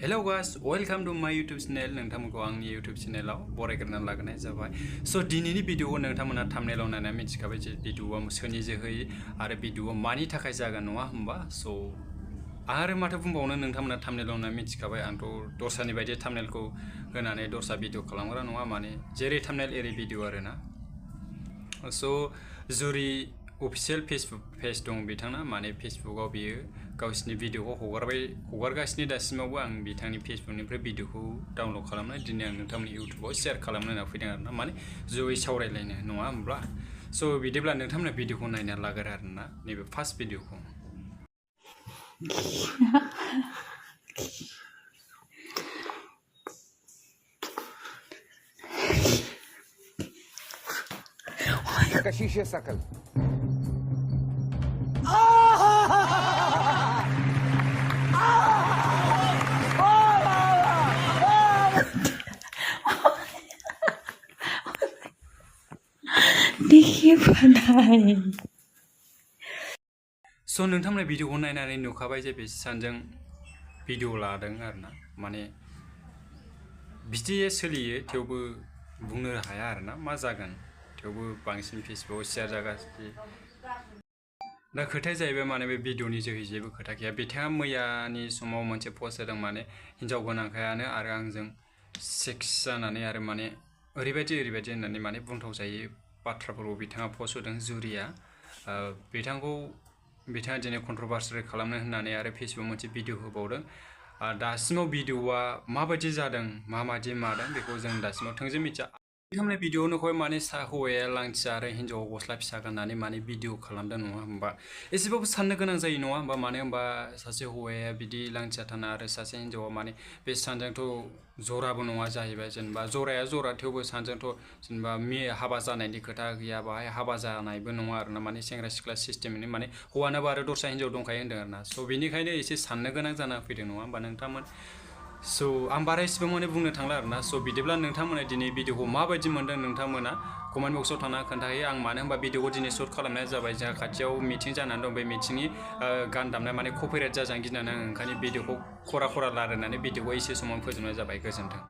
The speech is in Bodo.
Hello guys, welcome to my YouTube channel. नोंथांमोनखौ आंनि YouTube channelआव बरायग्रोना लागोनाय जाबाय। So दिनैनि भिडिअखौ नोंथांमोना thumbnailआव नायनानै मिथिखाबाय जे भिडिअआ सोरनि जोहै आरो भिडिअआ मानि थाखाय जागोन नङा होमबा? So आरो माथो बुंबावनो नोंथांमोना thumbnailआव नायनानै मिथिखाबाय आंथ' दस्रानि बायदि thumbnailखौ होनानै दस्रा भिडिअ खालामग्रा नङा माने जेरै thumbnail एरै भिडिअ आरोना। So जुरि अफिशियल फेसबुक पेज दं बिथांना माने फेसबुकआव बियो गावसिनि भिडिअखौ हगारगासिनो दासिमावबो आं बिथांनि फेसबुकनिफ्राय भिडिअखौ डाउनलड खालामनानै दिनै आं नोंथांमोननि इउटिउबाव शेयार खालामनो होनना फैदों आरोना माने जयै सावरायलायनो नङा होमब्ला स' बिदिब्ला नोंथांमोना भिडिअखौ नायना लागोर आरोना नैबे फार्स्ट भिडिअखौ कशिश सकल स' नोंथांमोना भिडिअखौ नायनानै नुखाबाय जे बे सानजों भिडिअ लादों आरोना माने बिदि सोलियो थेवबो बुंनो हाया आरोना मा जागोन थेवबो बांसिन फेसबुकआव शेयार जागासिनो दा खोथाया जाहैबाय माने बे भिडिअनि जोहै जेबो खोथा गैया बिथाङा मैयानि समाव मोनसे पस्ट होदों माने हिन्जाव गोनांखायानो आरो आंजों सेक्स जानानै आरो माने ओरैबायदि होननानै माने बुंथाव जायो बाथ्राफोरखौ बिथाङा पस्ट होदों जुरिया बिथाङा दिनै कन्ट्रभार्सियेल खालामनो होननानै आरो फेसबुक मोनसे भिडिअ होबावदों दासिमाव भिडिअआ माबायदि जादों माबायदि मादों बेखौ जों दासिमाव थोंजों मिथिया बिथांमोननि भिडिअ नुखौहाय माने हौवाया लांथिया आरो हिन्जावा गस्ला फिसा गाननानै माने भिडिअ खालामदों नङा होमबा एसेबाबो साननो गोनां जायो नङा होमबा मानो होमबा सासे हौवाया बिदि लांथिया थाना आरो सासे हिन्जावा माने बे सानजोंथ' जराबो नङा जाहैबाय जेनेबा जराया जरा थेवबो सानजोंथ' जेनेबा हाबा जानायनि खोथा गैया बाहाय हाबा जानायबो नङा आरोना माने सेंग्रा सिख्ला सिस्टेमनि माने हौवानाबो आरो दस्रा हिन्जाव दंखायो होनदों आरोना स' बेनिखायनो एसे साननो गोनां जाना फैदों नङा होमबा नोंथांमोन स' आं बारा इसेबां माने बुंनो थांला आरोना स' बिदिब्ला नोंथांमोना दिनै भिडिअखौ माबायदि मोनदों नोंथांमोना कमेन्ट बक्सआव थांना खोन्थाहैयो आं मानो होनबा भिडिअखौ दिनै शूट खालामनाया जाबाय जोंहा खाथियाव मिटिं जानानै दं बे मिटिंनि गान दामनाय माने कपिराइट जाजानो गिनानै आं ओंखायनो भिडिअखौ खरा रायलायनानै भिडिअखौ एसे समाव फोजोबनाय जाबाय गोजोन्थों